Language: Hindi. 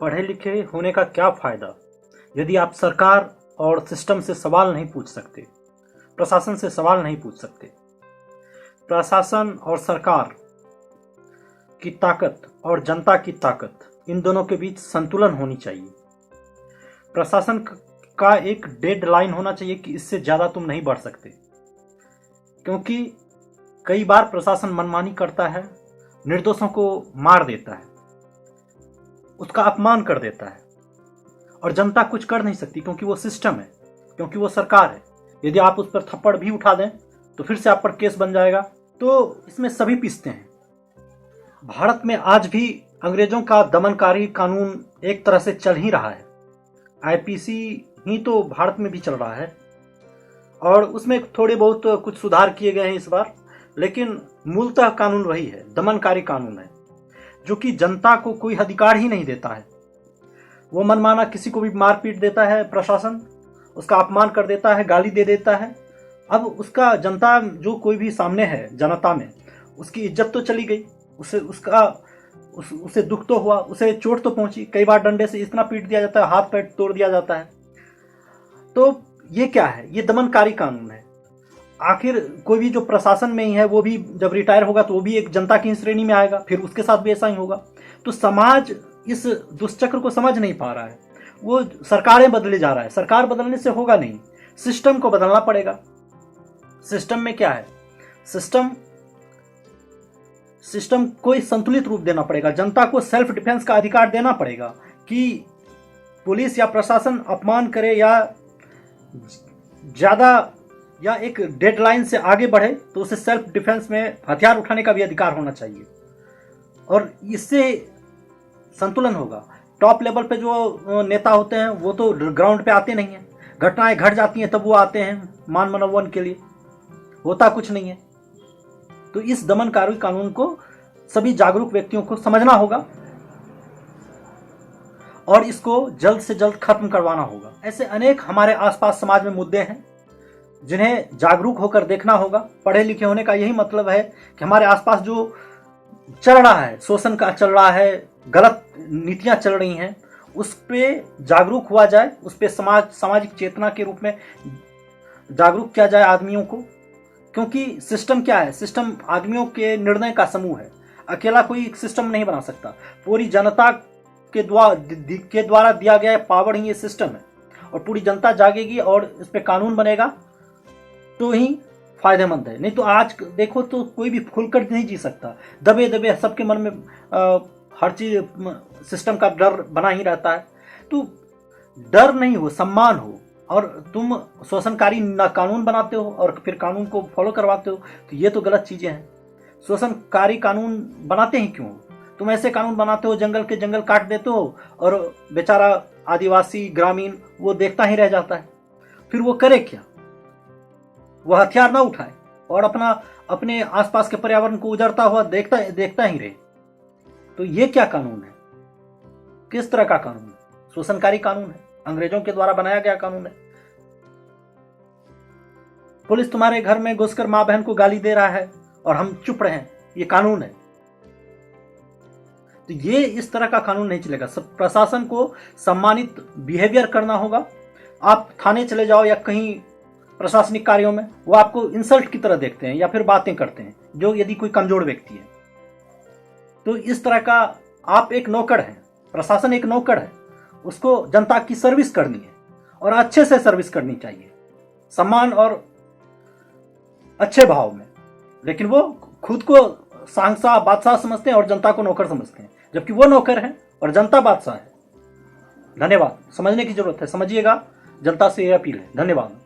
पढ़े लिखे होने का क्या फ़ायदा यदि आप सरकार और सिस्टम से सवाल नहीं पूछ सकते, प्रशासन से सवाल नहीं पूछ सकते। प्रशासन और सरकार की ताकत और जनता की ताकत, इन दोनों के बीच संतुलन होनी चाहिए। प्रशासन का एक डेडलाइन होना चाहिए कि इससे ज़्यादा तुम नहीं बढ़ सकते, क्योंकि कई बार प्रशासन मनमानी करता है, निर्दोषों को मार देता है, उसका अपमान कर देता है और जनता कुछ कर नहीं सकती, क्योंकि वो सिस्टम है, क्योंकि वो सरकार है। यदि आप उस पर थप्पड़ भी उठा दें तो फिर से आप पर केस बन जाएगा। तो इसमें सभी पिसते हैं। भारत में आज भी अंग्रेजों का दमनकारी कानून एक तरह से चल ही रहा है। आईपीसी ही तो भारत में भी चल रहा है और उसमें थोड़े बहुत कुछ सुधार किए गए हैं इस बार, लेकिन मूलतः कानून वही है, दमनकारी कानून है, जो कि जनता को कोई अधिकार ही नहीं देता है। वो मनमाना किसी को भी मार पीट देता है प्रशासन, उसका अपमान कर देता है, गाली दे देता है। अब उसका जनता जो कोई भी सामने है जनता में, उसकी इज्जत तो चली गई, उसे दुख तो हुआ, उसे चोट तो पहुंची, कई बार डंडे से इतना पीट दिया जाता है, हाथ पैर तोड़ दिया जाता है। तो ये क्या है? ये दमनकारी कानून है। आखिर कोई भी जो प्रशासन में ही है वो भी जब रिटायर होगा तो वो भी एक जनता की श्रेणी में आएगा, फिर उसके साथ भी ऐसा ही होगा। तो समाज इस दुष्चक्र को समझ नहीं पा रहा है। वो सरकारें बदले जा रहा है, सरकार बदलने से होगा नहीं, सिस्टम को बदलना पड़ेगा। सिस्टम में क्या है? सिस्टम को संतुलित रूप देना पड़ेगा, जनता को सेल्फ डिफेंस का अधिकार देना पड़ेगा कि पुलिस या प्रशासन अपमान करे या ज्यादा या एक डेडलाइन से आगे बढ़े तो उसे सेल्फ डिफेंस में हथियार उठाने का भी अधिकार होना चाहिए, और इससे संतुलन होगा। टॉप लेवल पे जो नेता होते हैं वो तो ग्राउंड पे आते नहीं हैं, घटनाएं घट जाती हैं तब वो आते हैं मान मनोवन के लिए, होता कुछ नहीं है। तो इस दमनकारी कानून को सभी जागरूक व्यक्तियों को समझना होगा और इसको जल्द से जल्द खत्म करवाना होगा। ऐसे अनेक हमारे आसपास समाज में मुद्दे हैं जिन्हें जागरूक होकर देखना होगा। पढ़े लिखे होने का यही मतलब है कि हमारे आसपास जो चल रहा है, शोषण का चल रहा है, गलत नीतियां चल रही हैं, उस पे जागरूक हुआ जाए, उस पे सामाजिक चेतना के रूप में जागरूक किया जाए आदमियों को। क्योंकि सिस्टम क्या है? सिस्टम आदमियों के निर्णय का समूह है, अकेला कोई सिस्टम नहीं बना सकता। पूरी जनता के द्वारा दिया गया पावर ही ये सिस्टम है, और पूरी जनता जागेगी और इस पे कानून बनेगा तो ही फायदेमंद है। नहीं तो आज देखो तो कोई भी खुलकर नहीं जी सकता, दबे दबे सबके मन में हर चीज सिस्टम का डर बना ही रहता है। तो डर नहीं हो, सम्मान हो, और तुम शोषणकारी कानून बनाते हो और फिर कानून को फॉलो करवाते हो, तो ये तो गलत चीजें हैं। शोषणकारी कानून बनाते ही क्यों? तुम ऐसे कानून बनाते हो, जंगल के जंगल काट देते हो और बेचारा आदिवासी ग्रामीण वो देखता ही रह जाता है। फिर वो करे क्या? वो हथियार ना उठाए और अपने आसपास के पर्यावरण को उजड़ता हुआ देखता ही रहे। तो ये क्या कानून है? किस तरह का कानून है? शोषणकारी कानून है, अंग्रेजों के द्वारा बनाया गया कानून है। पुलिस तुम्हारे घर में घुसकर मां बहन को गाली दे रहा है और हम चुप रहे हैं, ये कानून है। तो ये इस तरह का कानून नहीं चलेगा। सब प्रशासन को सम्मानित बिहेवियर करना होगा। आप थाने चले जाओ या कहीं प्रशासनिक कार्यों में, वो आपको इंसल्ट की तरह देखते हैं या फिर बातें करते हैं, जो यदि कोई कमजोर व्यक्ति है। तो इस तरह का आप एक नौकर हैं, प्रशासन एक नौकर है, उसको जनता की सर्विस करनी है और अच्छे से सर्विस करनी चाहिए, सम्मान और अच्छे भाव में। लेकिन वो खुद को शहंशाह बादशाह समझते हैं और जनता को नौकर समझते हैं, जबकि वो नौकर है और जनता बादशाह है। धन्यवाद। समझने की जरूरत है, समझिएगा। जनता से यह अपील है। धन्यवाद।